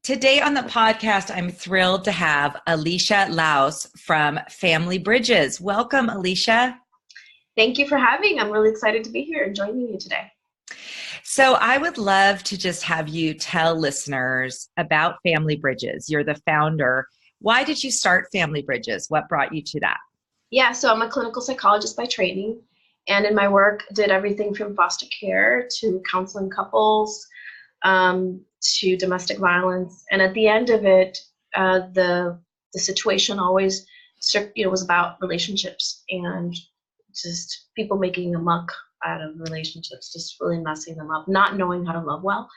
Today on the podcast, I'm thrilled to have ALICIA Laus from Family Bridges. Welcome, ALICIA. Thank you for having. I'm really excited to be here and joining you today. So I would love to just have you tell listeners about Family Bridges. You're the founder. Why did you start Family Bridges? What brought you to that? Yeah, so I'm a clinical psychologist by training, and in my work did everything from foster care to counseling couples, to domestic violence. And at the end of it, the situation always was about relationships and just people making a muck out of relationships, just really messing them up, not knowing how to love well.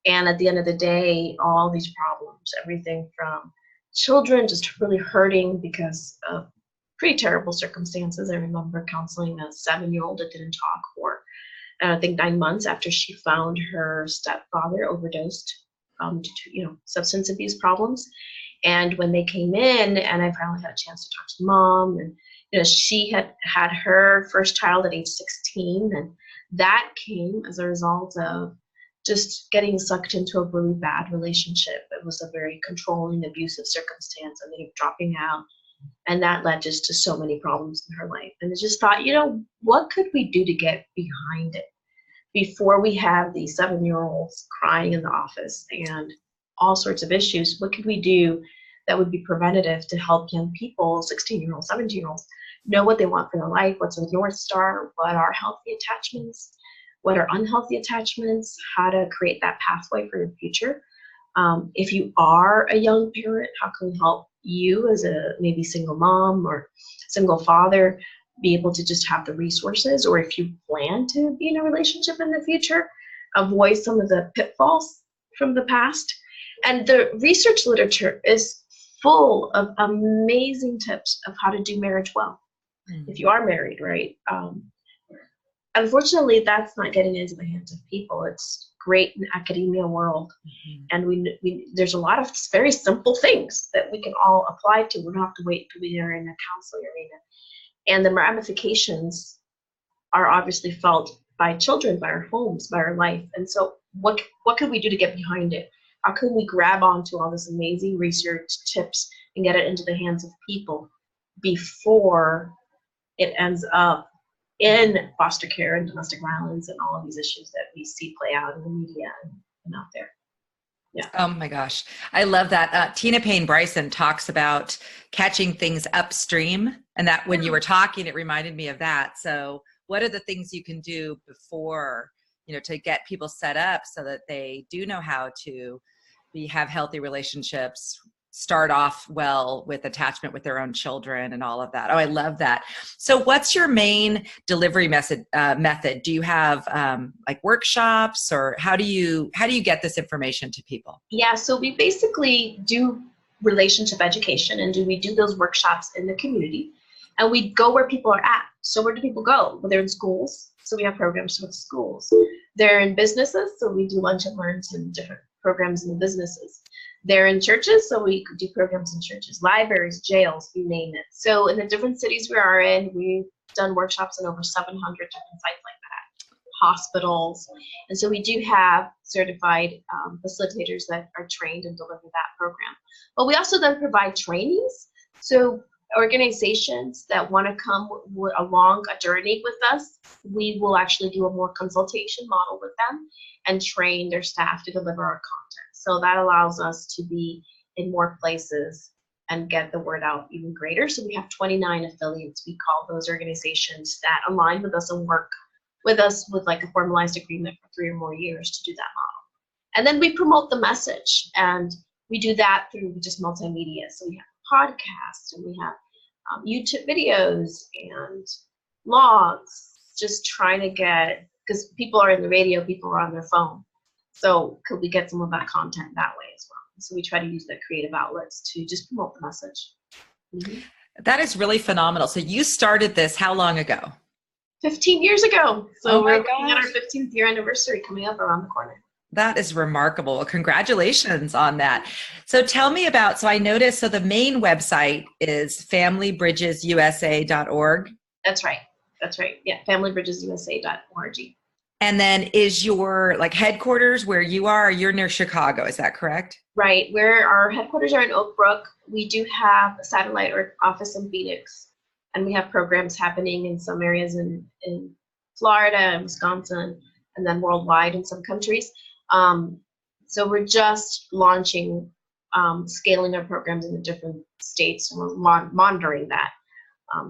And at the end of the day, all these problems, everything from children just really hurting because of pretty terrible circumstances. I remember counseling a 7-year-old that didn't talk for I think 9 months after she found her stepfather overdosed due to substance abuse problems. And when they came in, and I finally had a chance to talk to mom, and she had had her first child at age 16, and that came as a result of just getting sucked into a really bad relationship. It was a very controlling, abusive circumstance, and then dropping out. And that led just to so many problems in her life. And I just thought, what could we do to get behind it before we have these 7-year-olds crying in the office and all sorts of issues? What could we do that would be preventative to help young people, 16-year-olds, 17-year-olds, know what they want for their life, what's a North Star, what are healthy attachments, what are unhealthy attachments, how to create that pathway for your future. If you are a young parent, how can we help you as a maybe single mom or single father be able to just have the resources, or if you plan to be in a relationship in the future, avoid some of the pitfalls from the past. And the research literature is full of amazing tips of how to do marriage well. If you are married, right? Unfortunately, that's not getting into the hands of people. It's great in the academia world. And we there's a lot of very simple things that we can all apply to. We don't have to wait until we are in a counseling arena. And the ramifications are obviously felt by children, by our homes, by our life. And so what can we do to get behind it? How can we grab onto all this amazing research tips and get it into the hands of people before it ends up in foster care and domestic violence and all of these issues that we see play out in the media and out there? Yeah. Oh my gosh. I love that. Tina Payne Bryson talks about catching things upstream, and that when you were talking, it reminded me of that. So what are the things you can do before, to get people set up so that they do know how to have healthy relationships, start off well with attachment with their own children and all of that. Oh, I love that. So what's your main delivery method? Do you have like workshops, or how do you get this information to people? Yeah, so we basically do relationship education, and we do those workshops in the community, and we go where people are at. So where do people go? Well, they're in schools, so we have programs with schools. They're in businesses, so we do lunch and learns and different programs in the businesses. They're in churches, so we do programs in churches, libraries, jails, you name it. So in the different cities we are in, we've done workshops in over 700 different sites like that, hospitals. And so we do have certified facilitators that are trained and deliver that program. But we also then provide trainings. So organizations that want to come along a journey with us, we will actually do a more consultation model with them and train their staff to deliver our content. So that allows us to be in more places and get the word out even greater. So we have 29 affiliates, we call those organizations, that align with us and work with us with like a formalized agreement for 3 or more years to do that model. And then we promote the message, and we do that through just multimedia. So we have podcasts, and we have YouTube videos and blogs, just trying to get, because people are in the radio, people are on their phone. So could we get some of that content that way as well? So we try to use the creative outlets to just promote the message. That is really phenomenal. So you started this how long ago? 15 years ago. So we're looking at our 15th year anniversary coming up around the corner. That is remarkable. Well, congratulations on that. So tell me about, so I noticed, so the main website is familybridgesusa.org. That's right. Yeah, familybridgesusa.org. And then is your like headquarters where you are? You're near Chicago, is that correct? Right, where our headquarters are in Oak Brook. We do have a satellite office in Phoenix, and we have programs happening in some areas in Florida and Wisconsin, and then worldwide in some countries. So we're just launching, scaling our programs in the different states, and we're monitoring that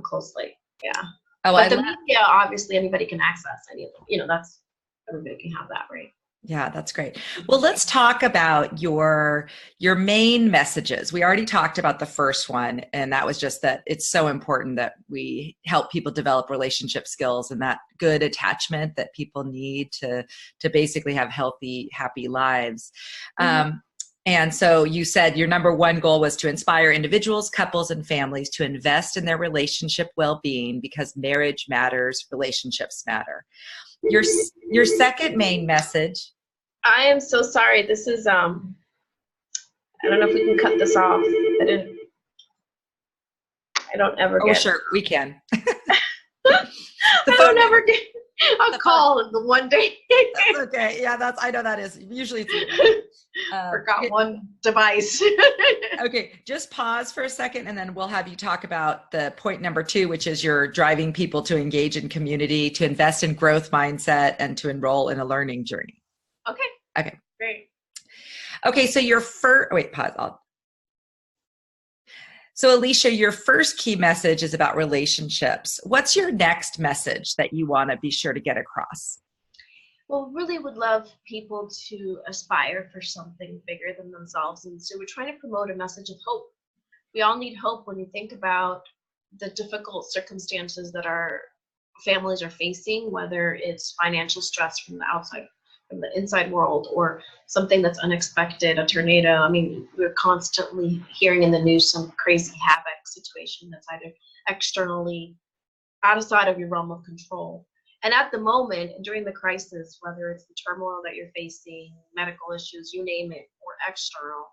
closely. Yeah. Oh, But the media, obviously, anybody can access any of them. You know, that's, everybody can have that, right? Yeah, that's great. Well, let's talk about your main messages. We already talked about the first one, and that was just that it's so important that we help people develop relationship skills and that good attachment that people need to basically have healthy, happy lives. And so you said your number one goal was to inspire individuals, couples, and families to invest in their relationship well-being because marriage matters, relationships matter. Your second main message. I am so sorry. This is I don't know if we can cut this off. I don't ever get. Oh, sure, we can. I don't ever get a call in the one day. That's okay. Yeah, I know that is usually it's forgot one device. Okay, just pause for a second and then we'll have you talk about the point number 2, which is you're driving people to engage in community, to invest in growth mindset, and to enroll in a learning journey. Okay. Great. Okay, so your first, wait, pause. So ALICIA, your first key message is about relationships. What's your next message that you want to be sure to get across? Well, really would love people to aspire for something bigger than themselves. And so we're trying to promote a message of hope. We all need hope when you think about the difficult circumstances that our families are facing, whether it's financial stress from the inside world, or something that's unexpected, a tornado. I mean, we're constantly hearing in the news some crazy havoc situation that's either externally outside of your realm of control. And at the moment, during the crisis, whether it's the turmoil that you're facing, medical issues, you name it, or external,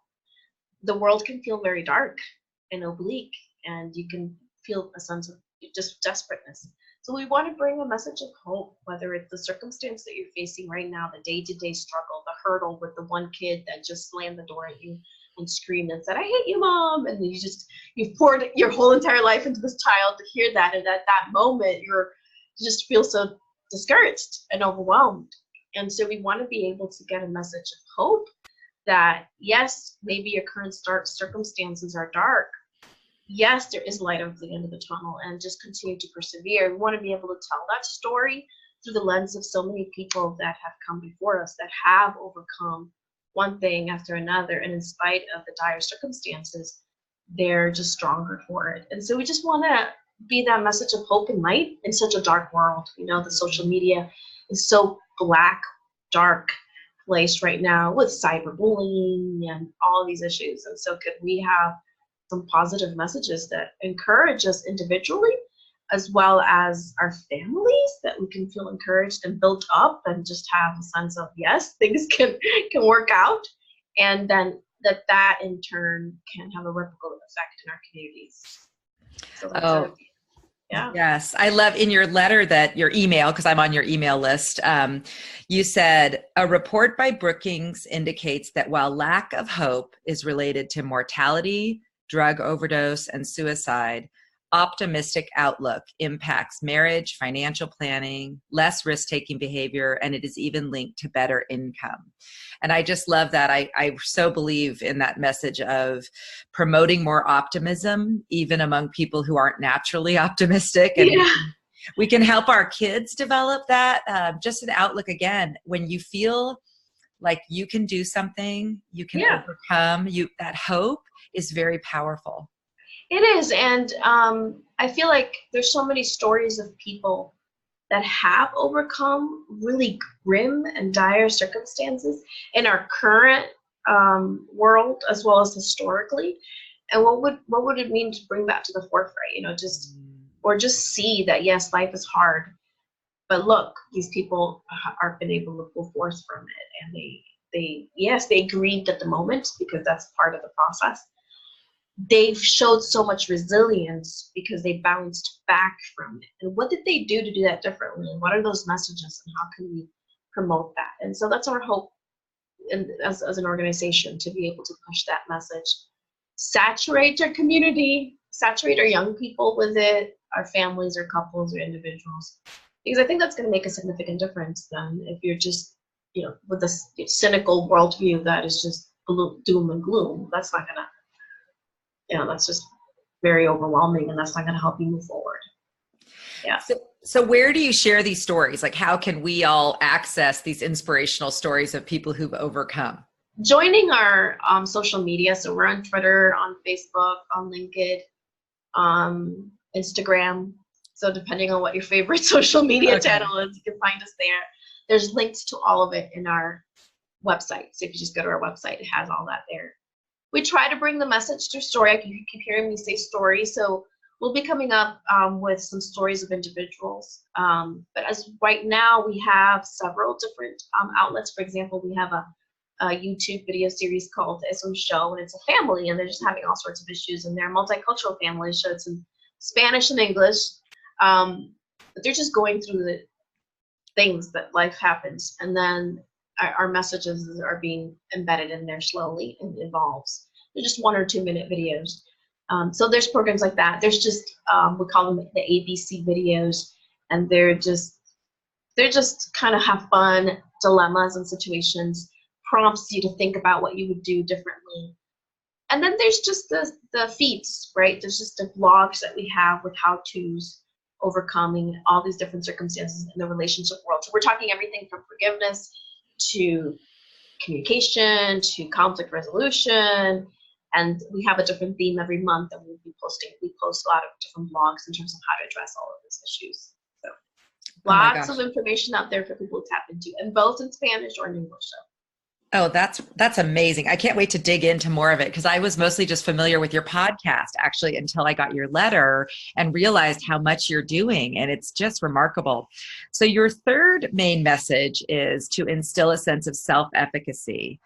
the world can feel very dark and oblique, and you can feel a sense of just desperateness. So we want to bring a message of hope, whether it's the circumstance that you're facing right now, the day-to-day struggle, the hurdle with the one kid that just slammed the door at you and screamed and said, "I hate you, Mom." And you've poured your whole entire life into this child to hear that. And at that moment, you just feel so discouraged and overwhelmed. And so we want to be able to get a message of hope that, yes, maybe your current circumstances are dark. Yes, there is light at the end of the tunnel, and just continue to persevere. We want to be able to tell that story through the lens of so many people that have come before us, that have overcome one thing after another, and in spite of the dire circumstances, they're just stronger for it. And so we just want to be that message of hope and light in such a dark world. You know, the social media is so black, dark place right now with cyberbullying and all these issues. And so could we have some positive messages that encourage us individually, as well as our families, that we can feel encouraged and built up and just have a sense of, yes, things can work out, and then that in turn can have a ripple effect in our communities. So that's yeah. Yes. I love in your letter that your email, because I'm on your email list, you said a report by Brookings indicates that while lack of hope is related to mortality, drug overdose, and suicide, optimistic outlook impacts marriage, financial planning, less risk-taking behavior, and it is even linked to better income. And I just love that. I so believe in that message of promoting more optimism, even among people who aren't naturally optimistic. And we can help our kids develop that, just an outlook. Again, when you feel like you can do something, you can overcome, that hope is very powerful. It is. And I feel like there's so many stories of people that have overcome really grim and dire circumstances in our current world, as well as historically. And what would it mean to bring that to the forefront? You know, just see that, yes, life is hard, but look, these people are been able to pull forth from it, and they grieved at the moment, because that's part of the process. They've showed so much resilience because they bounced back from it. And what did they do to do that differently? And what are those messages, and how can we promote that. And so that's our hope as an organization, to be able to push that message. Saturate our community, saturate our young people with it, our families or couples or individuals. Because I think that's going to make a significant difference then if you're just, with this cynical worldview that is just doom and gloom. That's not going to, that's just very overwhelming, and that's not going to help you move forward. Yeah. So where do you share these stories? Like, how can we all access these inspirational stories of people who've overcome? Joining our social media. So we're on Twitter, on Facebook, on LinkedIn, Instagram. So depending on what your favorite social media channel is, you can find us there. There's links to all of it in our website. So if you just go to our website, it has all that there. We try to bring the message through story. You keep hearing me say story. So we'll be coming up with some stories of individuals. But as right now, we have several different outlets. For example, we have a YouTube video series called The Ism Show, and it's a family, and they're just having all sorts of issues, and they're a multicultural family, so it's in Spanish and English. But they're just going through the things that life happens, and then our messages are being embedded in there slowly and evolves. They're just 1 or 2 minute videos. So there's programs like that. There's just we call them the ABC videos, and they're just kind of have fun dilemmas and situations, prompts you to think about what you would do differently. And then there's just the feeds, right? There's just the blogs that we have with how-tos, overcoming all these different circumstances in the relationship world. So we're talking everything from forgiveness to communication to conflict resolution. And we have a different theme every month that we'll be posting. We post a lot of different blogs in terms of how to address all of these issues. So lots of information out there for people to tap into, and both in Spanish or in English. So. Oh, that's amazing. I can't wait to dig into more of it, because I was mostly just familiar with your podcast actually until I got your letter and realized how much you're doing. And it's just remarkable. So your third main message is to instill a sense of self-efficacy.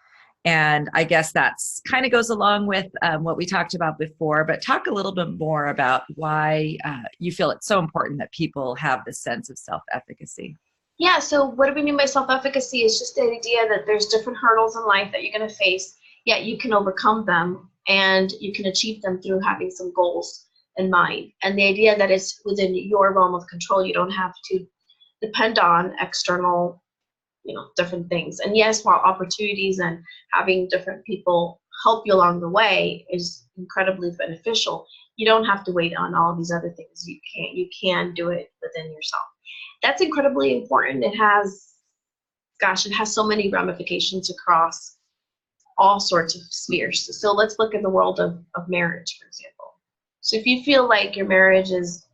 And I guess that's kind of goes along with what we talked about before, but talk a little bit more about why you feel it's so important that people have this sense of self-efficacy. Yeah, so what do we mean by self-efficacy? It's just the idea that there's different hurdles in life that you're going to face, yet you can overcome them and you can achieve them through having some goals in mind. And the idea that it's within your realm of control, you don't have to depend on external, different things. And yes, while opportunities and having different people help you along the way is incredibly beneficial, you don't have to wait on all these other things. You can do it within yourself. That's incredibly important. It has so many ramifications across all sorts of spheres. So let's look at the world of marriage, for example. So if you feel like your marriage is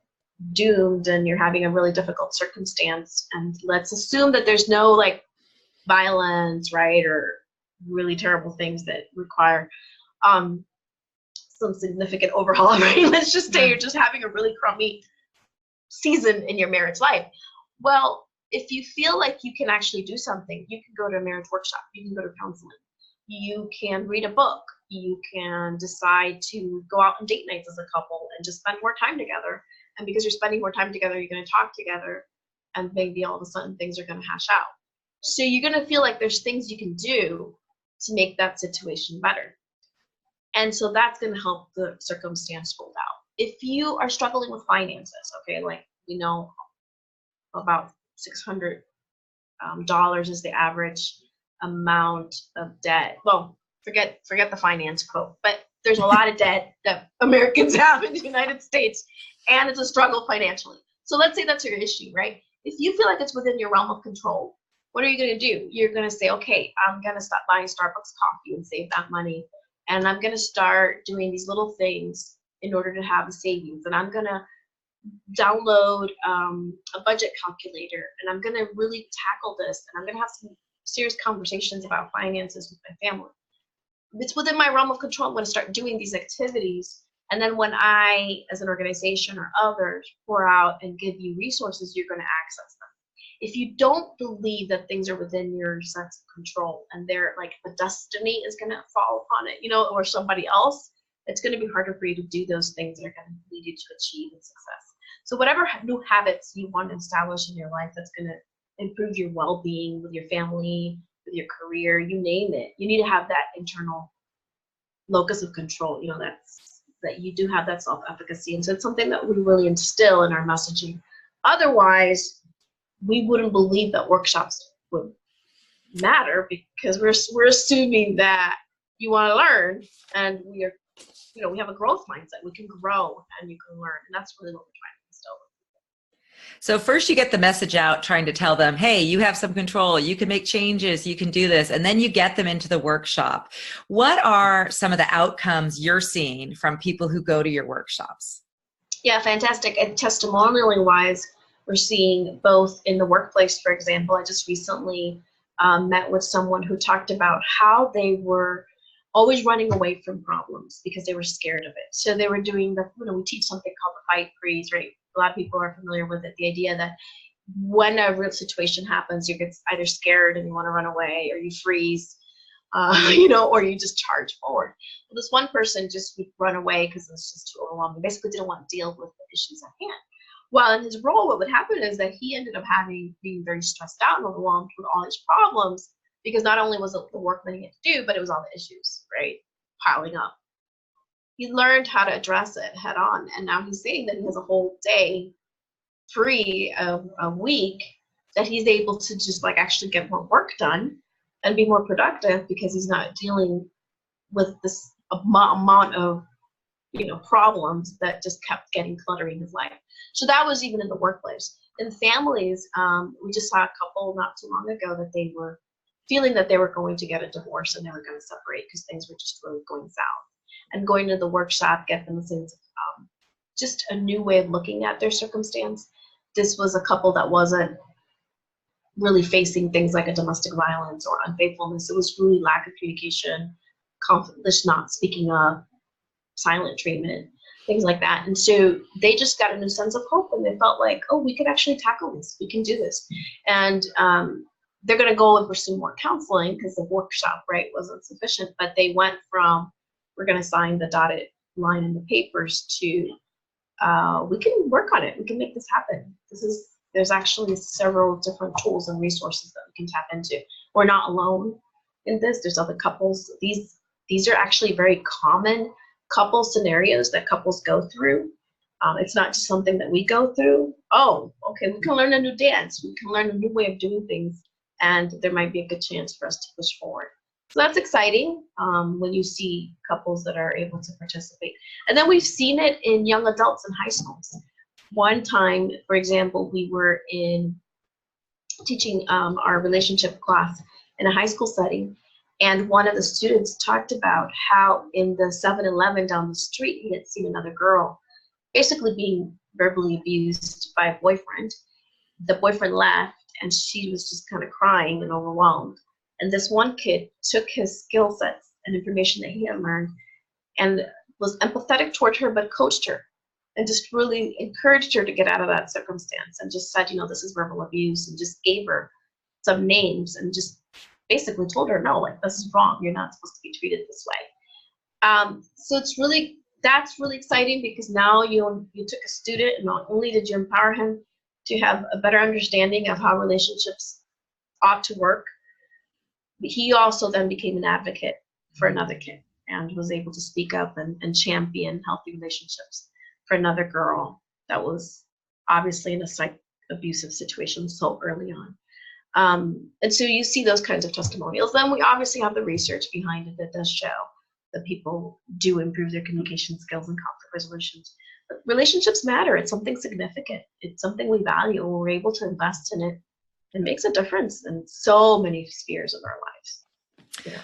doomed and you're having a really difficult circumstance, and let's assume that there's no violence, right, or really terrible things that require some significant overhaul, right? Let's just say you're just having a really crummy season in your marriage life. Well, if you feel like you can actually do something, you can go to a marriage workshop, you can go to counseling, you can read a book, you can decide to go out on date nights as a couple and just spend more time together. And because you're spending more time together, you're going to talk together, and maybe all of a sudden things are going to hash out. So you're going to feel like there's things you can do to make that situation better. And so that's going to help the circumstance fold out. If you are struggling with finances, okay, we know about $600 is the average amount of debt. Well, forget the finance quote, but there's a lot of debt that Americans have in the United States, and it's a struggle financially. So let's say that's your issue, right? If you feel like it's within your realm of control, what are you going to do? You're going to say, okay, I'm going to stop buying Starbucks coffee and save that money. And I'm going to start doing these little things in order to have a savings. And I'm going to download a budget calculator. And I'm going to really tackle this. And I'm going to have some serious conversations about finances with my family. It's within my realm of control. I'm going to start doing these activities. And then when I, as an organization or others, pour out and give you resources, you're going to access them. If you don't believe that things are within your sense of control and they're like the destiny is going to fall upon it, or somebody else, it's going to be harder for you to do those things that are going to lead you to achieve success. So whatever new habits you want to establish in your life that's going to improve your well-being with your family, with your career, you name it. You need to have that internal locus of control, that you do have that self-efficacy. And so it's something that we really instill in our messaging. Otherwise, we wouldn't believe that workshops would matter, because we're assuming that you want to learn, and we have a growth mindset. We can grow and you can learn, and that's really what we're trying to instill. So first you get the message out trying to tell them, hey, you have some control, you can make changes, you can do this. And then you get them into the workshop. What are some of the outcomes you're seeing from people who go to your workshops? Yeah, fantastic. And testimonially wise, we're seeing both in the workplace, for example. I just recently met with someone who talked about how they were always running away from problems because they were scared of it. So they were doing we teach something called the fight freeze, right? A lot of people are familiar with it. The idea that when a real situation happens, you get either scared and you want to run away, or you freeze, or you just charge forward. Well, this one person just would run away because it was just too overwhelming. Basically didn't want to deal with the issues at hand. Well, in his role, what would happen is that he ended up being very stressed out and overwhelmed with all his problems, because not only was it the work that he had to do, but it was all the issues, right, piling up. He learned how to address it head on, and now he's saying that he has a whole day free of a week that he's able to just actually get more work done and be more productive, because he's not dealing with this amount of problems that just kept getting cluttering his life. So that was even in the workplace. In families, we just saw a couple not too long ago that they were feeling that they were going to get a divorce and they were going to separate because things were just really going south. And going to the workshop, get them a sense of just a new way of looking at their circumstance. This was a couple that wasn't really facing things like a domestic violence or unfaithfulness. It was really lack of communication, conflict, not speaking up, silent treatment, things like that. And so they just got a new sense of hope, and they felt like, oh, we could actually tackle this. We can do this. And they're going to go and pursue more counseling because the workshop, right, wasn't sufficient. But they went from, we're going to sign the dotted line in the papers, to we can work on it. We can make this happen. There's actually several different tools and resources that we can tap into. We're not alone in this. There's other couples. These are actually very common couple scenarios that couples go through. It's not just something that we go through. Oh, okay, we can learn a new dance. We can learn a new way of doing things, and there might be a good chance for us to push forward. So that's exciting when you see couples that are able to participate. And then we've seen it in young adults in high schools. One time, for example, we were teaching our relationship class in a high school setting, and one of the students talked about how in the 7-Eleven down the street, he had seen another girl basically being verbally abused by a boyfriend. The boyfriend left, and she was just kind of crying and overwhelmed. And this one kid took his skill sets and information that he had learned and was empathetic toward her, but coached her and just really encouraged her to get out of that circumstance, and just said, this is verbal abuse, and just gave her some names and just basically told her, no, this is wrong. You're not supposed to be treated this way. So that's really exciting, because now you took a student, and not only did you empower him to have a better understanding of how relationships ought to work, but he also then became an advocate for another kid and was able to speak up and champion healthy relationships for another girl that was obviously in a abusive situation so early on. And so you see those kinds of testimonials. Then we obviously have the research behind it that does show that people do improve their communication skills and conflict resolutions. But relationships matter. It's something significant. It's something we value, and we're able to invest in it. It makes a difference in so many spheres of our lives.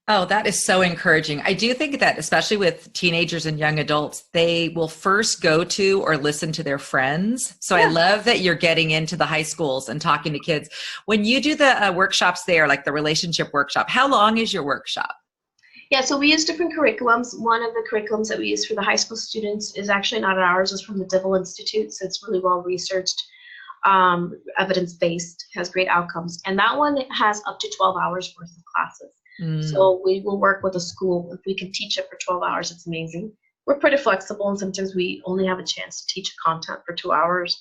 Oh, that is so encouraging. I do think that, especially with teenagers and young adults, they will first go to or listen to their friends. So I love that you're getting into the high schools and talking to kids. When you do the workshops there, like the relationship workshop, how long is your workshop? Yeah, so we use different curriculums. One of the curriculums that we use for the high school students is actually not ours. It's from the Dibble Institute. So it's really well researched, evidence-based, has great outcomes. And that one has up to 12 hours worth of classes. So we will work with a school. If we can teach it for 12 hours, it's amazing. We're pretty flexible, and sometimes we only have a chance to teach content for 2 hours,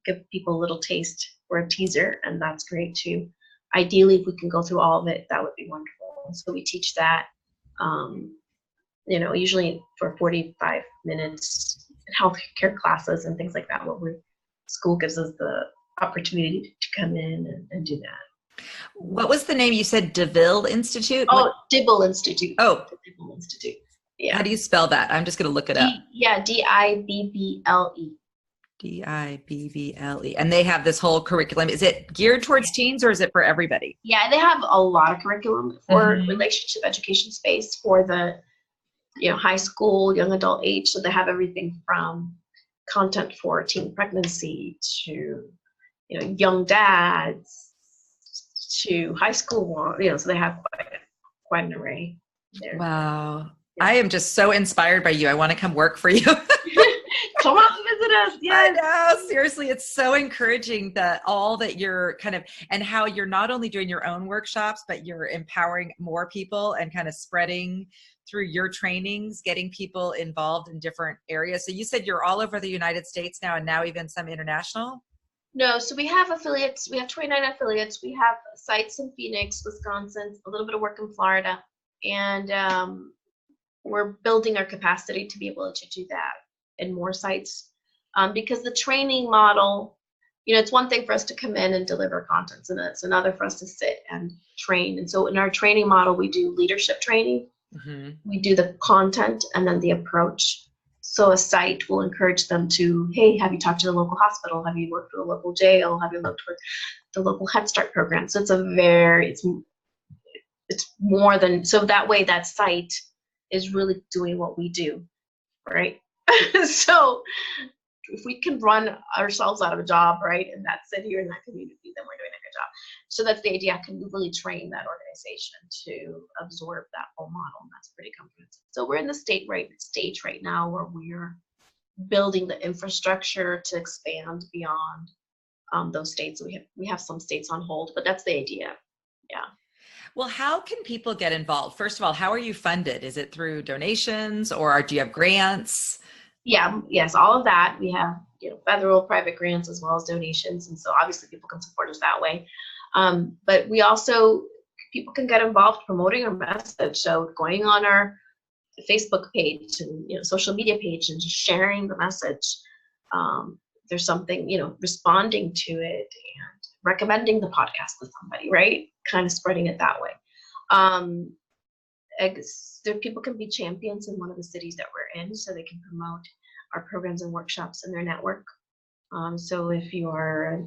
give people a little taste or a teaser, and that's great too. Ideally, if we can go through all of it, that would be wonderful. So we teach that, usually for 45 minutes, healthcare classes and things like that, where school gives us the opportunity to come in and do that. What was the name? You said DeVille Institute? Oh, Dibble Institute. Oh, the Dibble Institute. Yeah. How do you spell that? I'm just going to look it up. Dibble. Dibble. And they have this whole curriculum. Is it geared towards teens or is it for everybody? Yeah, they have a lot of curriculum for relationship education space for the high school, young adult age. So they have everything from content for teen pregnancy to young dads to high school. So they have quite an array there. Wow. Yeah. I am just so inspired by you. I want to come work for you. Come on, visit us. Yeah, I know. Seriously, it's so encouraging that all that you're and how you're not only doing your own workshops, but you're empowering more people and kind of spreading through your trainings, getting people involved in different areas. So you said you're all over the United States now, and now even some international? No, so we have affiliates. We have 29 affiliates. We have sites in Phoenix, Wisconsin, a little bit of work in Florida, and we're building our capacity to be able to do that in more sites, because the training model, it's one thing for us to come in and deliver content, and it's another for us to sit and train. And so in our training model, we do leadership training, we do the content, and then the approach. So a site will encourage them to, hey, have you talked to the local hospital? Have you worked with a local jail? Have you looked with the local Head Start program? So it's more than, so that way that site is really doing what we do, right? So if we can run ourselves out of a job, right, in that city or in that community, then we're doing a good job. So that's the idea. I can really train that organization to absorb that whole model, and that's pretty comprehensive. So we're in the stage right now where we're building the infrastructure to expand beyond those states. We have some states on hold, but that's the idea. Yeah. Well, how can people get involved? First of all, how are you funded? Is it through donations or do you have grants? Yeah, yes, all of that. We have federal, private grants, as well as donations, and so obviously people can support us that way. But we also, people can get involved promoting our message. So going on our Facebook page and social media page and just sharing the message. There's something, responding to it and recommending the podcast to somebody, right? Kind of spreading it that way. People can be champions in one of the cities that we're in, so they can promote our programs and workshops in their network. So if you are,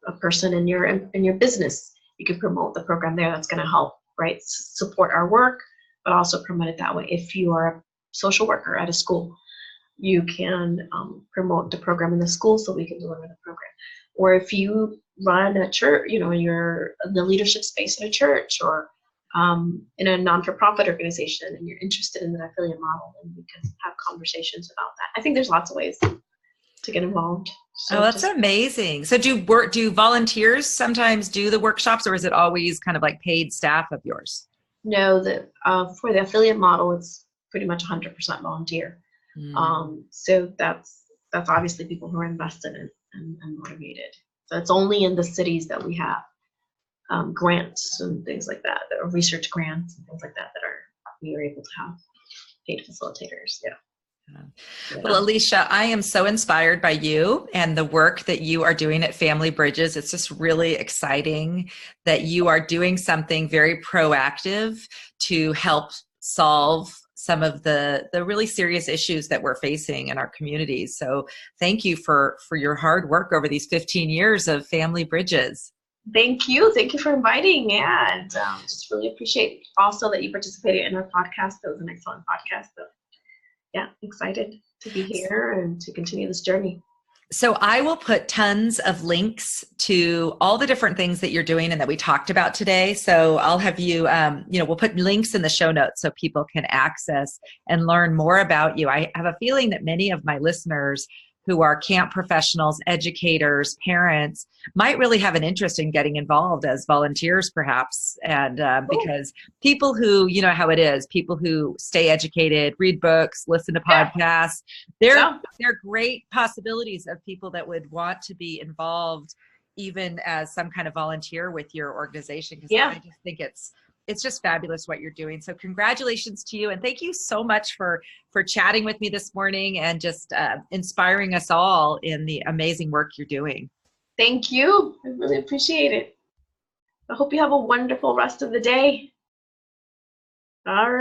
a person in your business, you can promote the program there. That's going to help, right? Support our work, but also promote it that way. If you are a social worker at a school, you can promote the program in the school so we can deliver the program. Or if you run a church, you're in the leadership space in a church or in a non-for-profit organization and you're interested in the affiliate model, and we can have conversations about that. I think there's lots of ways to get involved. So that's amazing. So do volunteers sometimes do the workshops, or is it always kind of like paid staff of yours? No, for the affiliate model, it's pretty much 100% volunteer. So that's obviously people who are invested in and motivated. So it's only in the cities that we have grants and things like that, or research grants and things like that, we are able to have paid facilitators. Yeah. Well, Alicia, I am so inspired by you and the work that you are doing at Family Bridges. It's just really exciting that you are doing something very proactive to help solve some of the really serious issues that we're facing in our communities. So thank you for your hard work over these 15 years of Family Bridges. Thank you. Thank you for inviting. Yeah, and just really appreciate also that you participated in our podcast. That was an excellent podcast. So, yeah, excited to be here and to continue this journey. So I will put tons of links to all the different things that you're doing and that we talked about today. So I'll have you, we'll put links in the show notes so people can access and learn more about you. I have a feeling that many of my listeners who are camp professionals, educators, parents, might really have an interest in getting involved as volunteers, perhaps. And because people who, you know how it is, people who stay educated, read books, listen to podcasts, they're great possibilities of people that would want to be involved even as some kind of volunteer with your organization, because Yeah. I just think it's just fabulous what you're doing. So congratulations to you, and thank you so much for chatting with me this morning and just inspiring us all in the amazing work you're doing. Thank you. I really appreciate it. I hope you have a wonderful rest of the day. All right.